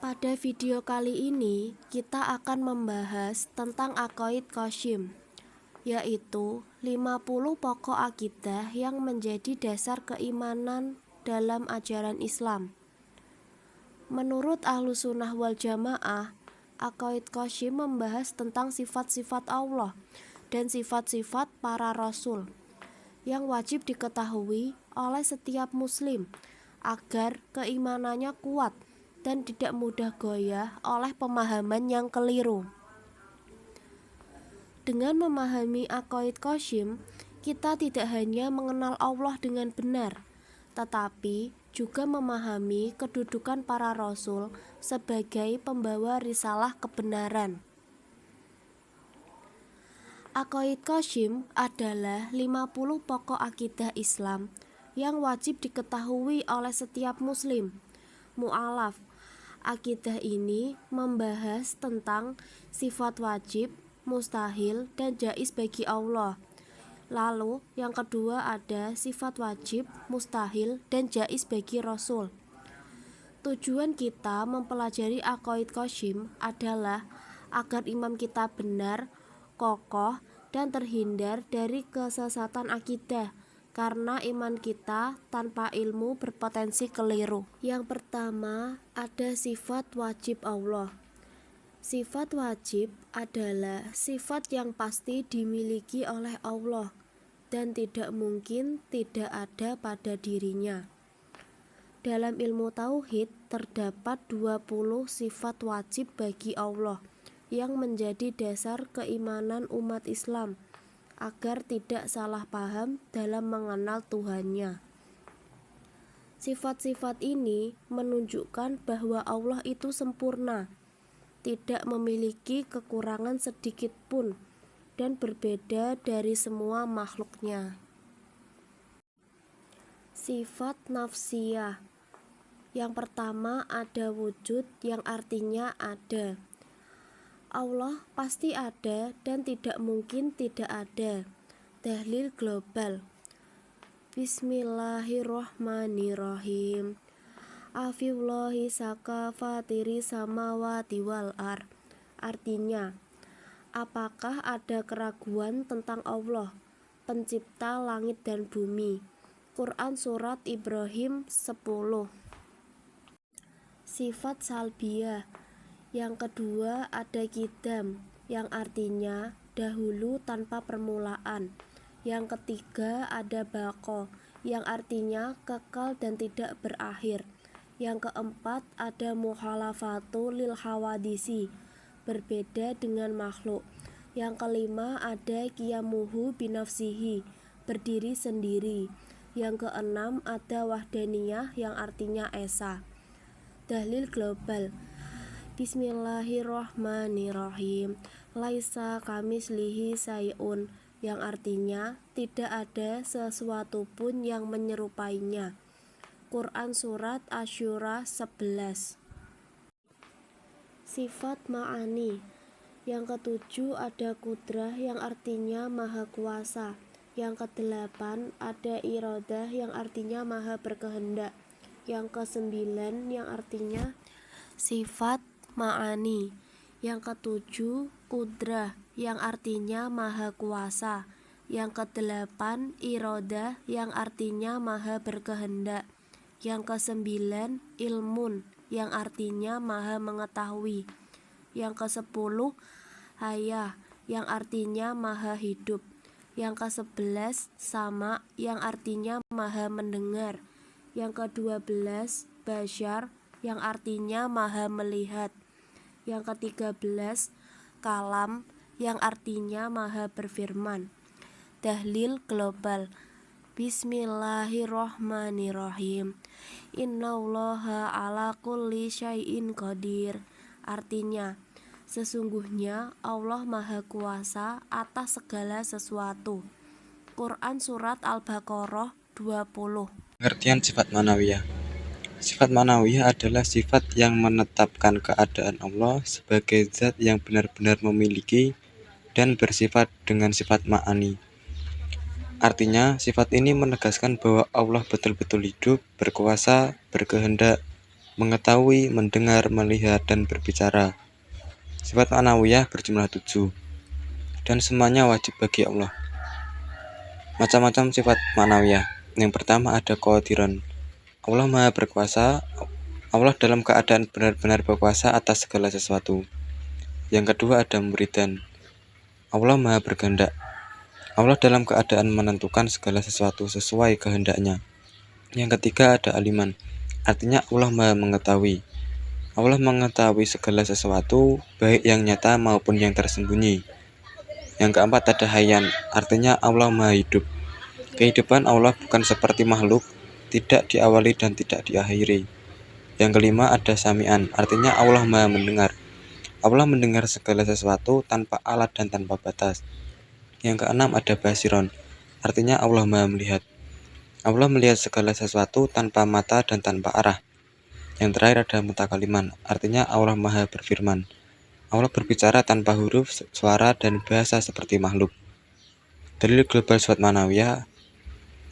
Pada video kali ini, kita akan membahas tentang Aqaid Qasyim, yaitu 50 pokok akidah yang menjadi dasar keimanan dalam ajaran Islam. Menurut Ahlussunnah wal Jamaah, Aqaid Qasyim membahas tentang sifat-sifat Allah dan sifat-sifat para rasul yang wajib diketahui oleh setiap muslim agar keimanannya kuat dan tidak mudah goyah oleh pemahaman yang keliru. Dengan memahami Aqaid Qasyim, kita tidak hanya mengenal Allah dengan benar, tetapi juga memahami kedudukan para rasul sebagai pembawa risalah kebenaran. Aqaid Qasyim adalah 50 pokok akidah Islam yang wajib diketahui oleh setiap muslim mu'alaf. Akidah ini membahas tentang sifat wajib, mustahil, dan jaiz bagi Allah. Lalu yang kedua ada sifat wajib, mustahil, dan jaiz bagi Rasul. Tujuan kita mempelajari Aqaid Qasyim adalah agar iman kita benar, kokoh, dan terhindar dari kesesatan akidah, karena iman kita tanpa ilmu berpotensi keliru. Yang pertama ada sifat wajib Allah. Sifat wajib adalah sifat yang pasti dimiliki oleh Allah dan tidak mungkin tidak ada pada dirinya. Dalam ilmu tauhid terdapat 20 sifat wajib bagi Allah yang menjadi dasar keimanan umat Islam agar tidak salah paham dalam mengenal Tuhannya. Sifat-sifat ini menunjukkan bahwa Allah itu sempurna, tidak memiliki kekurangan sedikit pun, dan berbeda dari semua makhluknya. Sifat nafsiyah. Yang pertama ada wujud yang artinya ada. Allah pasti ada dan tidak mungkin tidak ada. Dalil global. Bismillahirrohmanirrohim. Afiullahi saka fatiri samawati wal ar. Artinya, apakah ada keraguan tentang Allah, pencipta langit dan bumi? Quran Surat Ibrahim 10. Sifat salbiyah. Yang kedua ada qidam, yang artinya dahulu tanpa permulaan. Yang ketiga ada baqo, yang artinya kekal dan tidak berakhir. Yang keempat ada mukhalafatu lil hawadisi, berbeda dengan makhluk. Yang kelima ada qiyamuhu binafsihi, berdiri sendiri. Yang keenam ada wahdaniyah, yang artinya esa. Dalil global. Bismillahirrohmanirrohim. Laisa kamislihi sayun, yang artinya tidak ada sesuatu pun yang menyerupainya. Quran Surat Asy-Syura 11. Sifat ma'ani. Yang ketujuh ada kudrah, yang artinya maha kuasa. Yang kedelapan ada iradah, yang artinya maha berkehendak. Yang kesembilan yang artinya sifat ma'ani. Yang ketujuh kudrah, yang artinya maha kuasa. Yang kedelapan iradah, yang artinya maha berkehendak. Yang kesembilan ilmun, yang artinya maha mengetahui. Yang kesepuluh hayah, yang artinya maha hidup. Yang ke-11 sama, yang artinya maha mendengar. Yang ke-12 basyar, yang artinya maha melihat. Yang ke-13 kalam, yang artinya maha berfirman. Dalil global. Bismillahirrohmanirrohim. Innallaha ala kulli syai'in qadir. Artinya, sesungguhnya Allah maha kuasa atas segala sesuatu. Quran Surat Al-Baqarah 20. Pengertian sifat manawiyah. Sifat manawiyah adalah sifat yang menetapkan keadaan Allah sebagai zat yang benar-benar memiliki dan bersifat dengan sifat ma'ani. Artinya, sifat ini menegaskan bahwa Allah betul-betul hidup, berkuasa, berkehendak, mengetahui, mendengar, melihat, dan berbicara. Sifat ma'nawiyah berjumlah 7, dan semuanya wajib bagi Allah. Macam-macam sifat ma'nawiyah. Yang pertama ada qadiran. Allah Maha Berkuasa. Allah dalam keadaan benar-benar berkuasa atas segala sesuatu. Yang kedua ada muridan. Allah Maha Berkehendak. Allah dalam keadaan menentukan segala sesuatu sesuai kehendaknya. Yang ketiga ada aliman. Artinya Allah Maha Mengetahui. Allah mengetahui segala sesuatu, baik yang nyata maupun yang tersembunyi. Yang keempat ada hayyan. Artinya Allah Maha Hidup. Kehidupan Allah bukan seperti makhluk, tidak diawali dan tidak diakhiri. Yang kelima ada sami'an. Artinya Allah Maha Mendengar. Allah mendengar segala sesuatu tanpa alat dan tanpa batas. Yang keenam ada basiron, artinya Allah Maha Melihat. Allah melihat segala sesuatu tanpa mata dan tanpa arah. Yang terakhir ada mutakaliman, artinya Allah Maha Berfirman. Allah berbicara tanpa huruf, suara, dan bahasa seperti makhluk. Dalil global sifat ma'nawiyah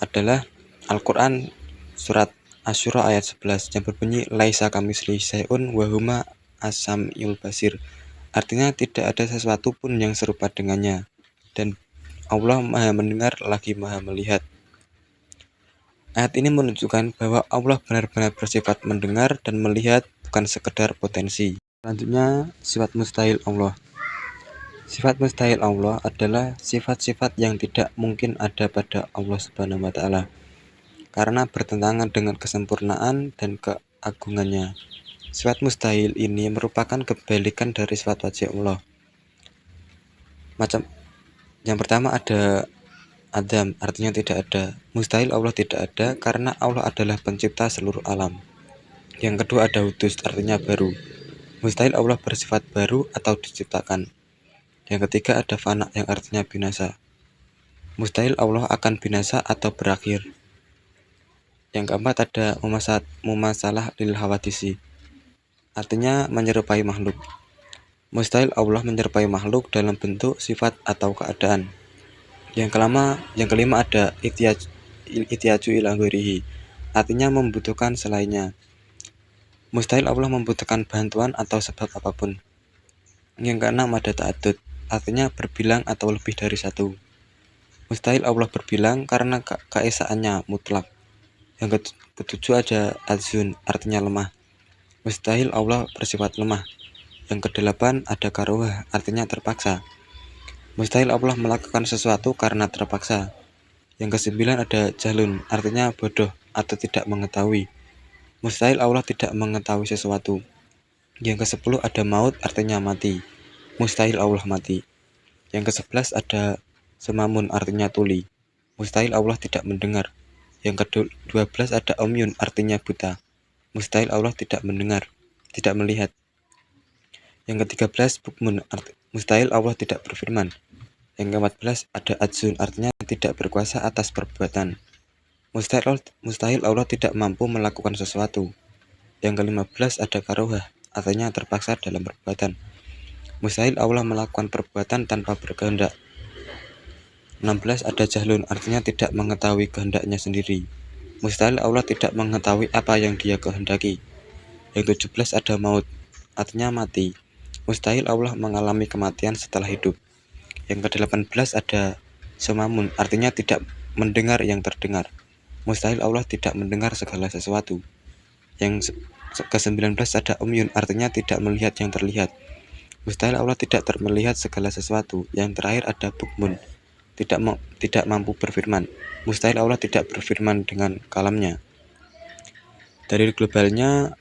adalah Al-Quran surat Asy-Syura ayat 11 yang berbunyi laisa kamitslihi syai'un wa huma as-sami'ul basir. Artinya tidak ada sesuatu pun yang serupa dengannya, dan Allah Maha Mendengar lagi Maha Melihat. Ayat ini menunjukkan bahwa Allah benar-benar bersifat mendengar dan melihat, bukan sekedar potensi. Selanjutnya, sifat mustahil Allah. Sifat mustahil Allah adalah sifat-sifat yang tidak mungkin ada pada Allah Subhanahu wa Ta'ala, karena bertentangan dengan kesempurnaan dan keagungannya. Sifat mustahil ini merupakan kebalikan dari sifat wajib Allah. Yang pertama ada adam, artinya tidak ada. Mustahil Allah tidak ada karena Allah adalah pencipta seluruh alam. Yang kedua ada hudus, artinya baru. Mustahil Allah bersifat baru atau diciptakan. Yang ketiga ada fana, yang artinya binasa. Mustahil Allah akan binasa atau berakhir. Yang keempat ada mumasalah lil hawadisi, artinya menyerupai makhluk. Mustahil Allah menyerupai makhluk dalam bentuk, sifat, atau keadaan. Yang kelima ada ityaju ila ghairihi, artinya membutuhkan selainnya. Mustahil Allah membutuhkan bantuan atau sebab apapun. Yang keenam ada ta'addud, artinya berbilang atau lebih dari satu. Mustahil Allah berbilang karena keesaannya mutlak. Yang ketujuh ada adzun, artinya lemah. Mustahil Allah bersifat lemah. Yang kedelapan ada karuhah, artinya terpaksa. Mustahil Allah melakukan sesuatu karena terpaksa. Yang kesembilan ada jahlun, artinya bodoh atau tidak mengetahui. Mustahil Allah tidak mengetahui sesuatu. Yang kesepuluh ada maut, artinya mati. Mustahil Allah mati. Yang kesebelas ada semamun, artinya tuli. Mustahil Allah tidak mendengar. Yang ke-12 ada umyun, artinya buta. Mustahil Allah tidak mendengar, tidak melihat. Yang ke-13 bukmun, mustahil Allah tidak berfirman. Yang ke-14 ada adzun, artinya tidak berkuasa atas perbuatan. Mustahil Allah tidak mampu melakukan sesuatu. Yang ke-15 ada karuhah, artinya terpaksa dalam perbuatan. Mustahil Allah melakukan perbuatan tanpa berkehendak. 16 ada jahlun, artinya tidak mengetahui kehendaknya sendiri. Mustahil Allah tidak mengetahui apa yang Dia kehendaki. Yang 17 ada maut, artinya mati. Mustahil Allah mengalami kematian setelah hidup. Yang ke-18 ada semamun, artinya tidak mendengar yang terdengar. Mustahil Allah tidak mendengar segala sesuatu. Yang ke-19 ada umyun, artinya tidak melihat yang terlihat. Mustahil Allah tidak melihat segala sesuatu. Yang terakhir ada bukmun, tidak mampu berfirman. Mustahil Allah tidak berfirman dengan kalamnya. Dalil globalnya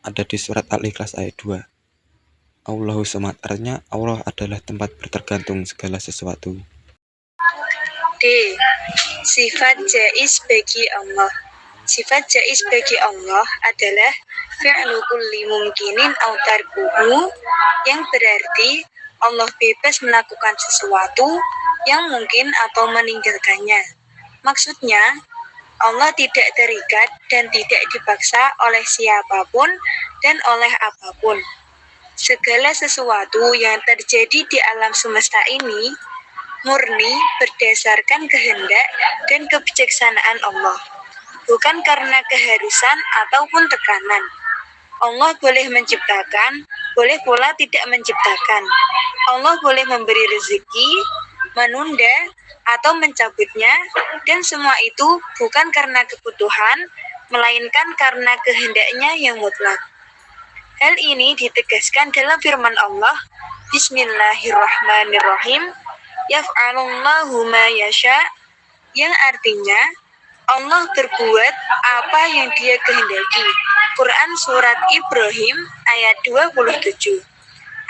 ada di surat Al-Ikhlas ayat 2. Allahu Samad, artinya Allah adalah tempat bertergantung segala sesuatu. D. Sifat jaiz bagi Allah. Sifat jaiz bagi Allah adalah fi'lu kulli mumkinin aw tarkuhu, yang berarti Allah bebas melakukan sesuatu yang mungkin atau meninggalkannya. Maksudnya, Allah tidak terikat dan tidak dipaksa oleh siapapun dan oleh apapun. Segala sesuatu yang terjadi di alam semesta ini murni berdasarkan kehendak dan kebijaksanaan Allah, bukan karena keharusan ataupun tekanan. Allah boleh menciptakan, boleh pula tidak menciptakan. Allah boleh memberi rezeki, menunda, atau mencabutnya, dan semua itu bukan karena kebutuhan, melainkan karena kehendaknya yang mutlak. Hal ini ditegaskan dalam firman Allah, Bismillahirrahmanirrahim, Yaf'alullahu ma yasha, yang artinya Allah berbuat apa yang Dia kehendaki. Quran Surat Ibrahim ayat 27.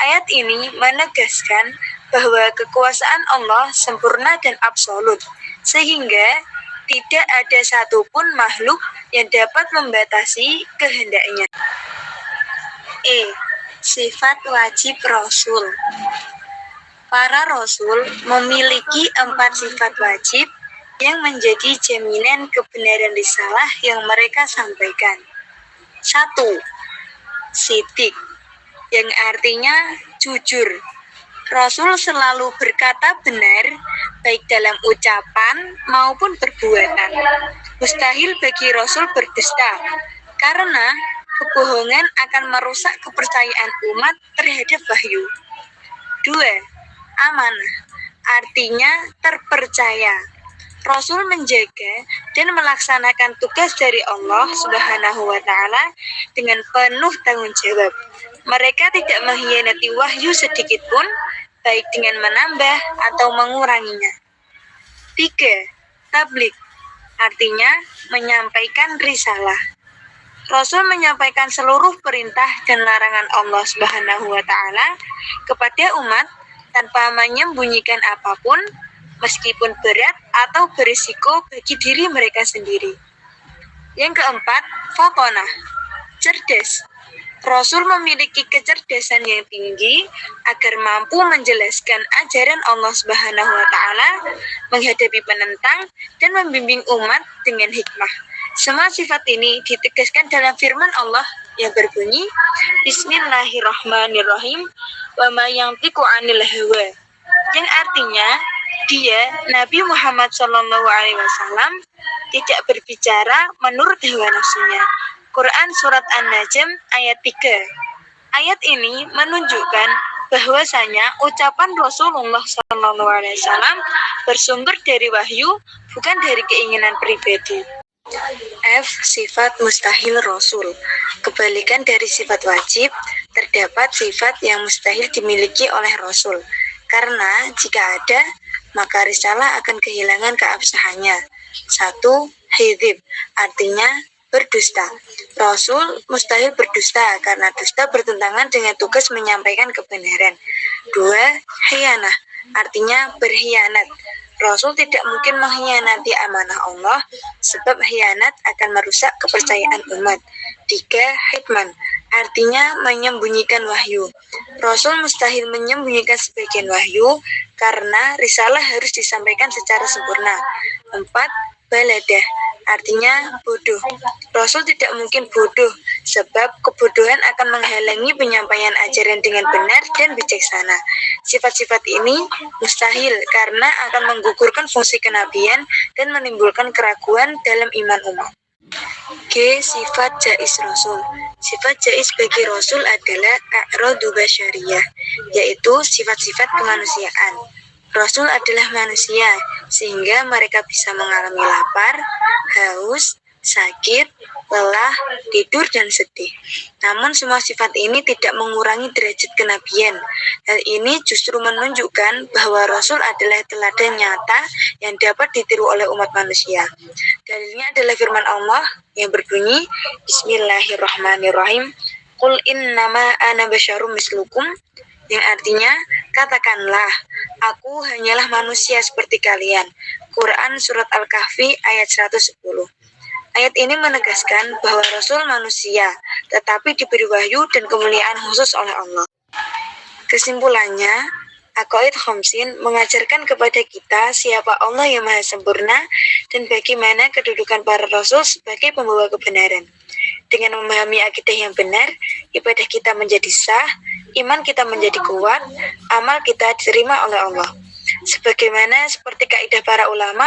Ayat ini menegaskan bahwa kekuasaan Allah sempurna dan absolut, sehingga tidak ada satupun makhluk yang dapat membatasi kehendaknya. Sifat wajib Rasul. Para Rasul memiliki 4 sifat wajib yang menjadi jaminan kebenaran risalah yang mereka sampaikan. 1. Sidik, yang artinya jujur. Rasul selalu berkata benar, baik dalam ucapan maupun perbuatan. Mustahil bagi Rasul berdusta, karena kebohongan akan merusak kepercayaan umat terhadap wahyu. 2. Amanah, artinya terpercaya. Rasul menjaga dan melaksanakan tugas dari Allah Subhanahu wa Ta'ala dengan penuh tanggung jawab. Mereka tidak mengkhianati wahyu sedikit pun, baik dengan menambah atau menguranginya. 3. Tabligh, artinya menyampaikan risalah. Rasul menyampaikan seluruh perintah dan larangan Allah Subhanahu wa Ta'ala kepada umat tanpa menyembunyikan apapun, meskipun berat atau berisiko bagi diri mereka sendiri. Yang keempat, fatonah, cerdas. Rasul memiliki kecerdasan yang tinggi agar mampu menjelaskan ajaran Allah Subhanahu wa Ta'ala, menghadapi penentang, dan membimbing umat dengan hikmah. Semua sifat ini ditegaskan dalam firman Allah yang berbunyi, Bismillahirrahmanirrahim, wa ma yantiqu 'anil hawa, yang artinya Dia, Nabi Muhammad SAW, tidak berbicara menurut hawa nafsunya. Quran Surat An-Najm ayat 3. Ayat ini menunjukkan bahwasanya ucapan Rasulullah SAW bersumber dari wahyu, bukan dari keinginan pribadi. F. Sifat mustahil Rasul. Kebalikan dari sifat wajib, terdapat sifat yang mustahil dimiliki oleh Rasul. Karena jika ada, maka risalah akan kehilangan keabsahannya. 1. Hizib, artinya berdusta. Rasul mustahil berdusta karena dusta bertentangan dengan tugas menyampaikan kebenaran. 2. Khianah, artinya berkhianat. Rasul tidak mungkin mengkhianati amanah Allah, sebab khianat akan merusak kepercayaan umat. 3. Hikman, artinya menyembunyikan wahyu. Rasul mustahil menyembunyikan sebagian wahyu karena risalah harus disampaikan secara sempurna. 4. Baladah, artinya bodoh. Rasul tidak mungkin bodoh, sebab kebodohan akan menghalangi penyampaian ajaran dengan benar dan bijaksana. Sifat-sifat ini mustahil karena akan menggugurkan fungsi kenabian dan menimbulkan keraguan dalam iman umat. G. Sifat jaiz Rasul. Sifat jaiz bagi Rasul adalah a'radu basyariyah, yaitu sifat-sifat kemanusiaan. Rasul adalah manusia, sehingga mereka bisa mengalami lapar, haus, sakit, lelah, tidur, dan sedih. Namun semua sifat ini tidak mengurangi derajat kenabian. Hal ini justru menunjukkan bahwa Rasul adalah teladan nyata yang dapat ditiru oleh umat manusia. Dalilnya adalah firman Allah yang berbunyi, Bismillahirrahmanirrahim, Qul innama ana basyarum mislukum, yang artinya, katakanlah, aku hanyalah manusia seperti kalian. Quran Surat Al-Kahfi ayat 110. Ayat ini menegaskan bahwa Rasul manusia, tetapi diberi wahyu dan kemuliaan khusus oleh Allah. Kesimpulannya, Aqaid Khamsin mengajarkan kepada kita siapa Allah yang maha sempurna dan bagaimana kedudukan para Rasul sebagai pembawa kebenaran. Dengan memahami akidah yang benar, ibadah kita menjadi sah, iman kita menjadi kuat, amal kita diterima oleh Allah. Sebagaimana seperti kaidah para ulama,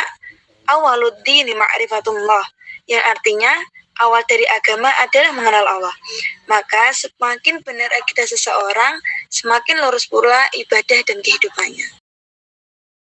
awaluddin ma'rifatullah, yang artinya awal dari agama adalah mengenal Allah. Maka semakin benar akidah seseorang, semakin lurus pula ibadah dan kehidupannya.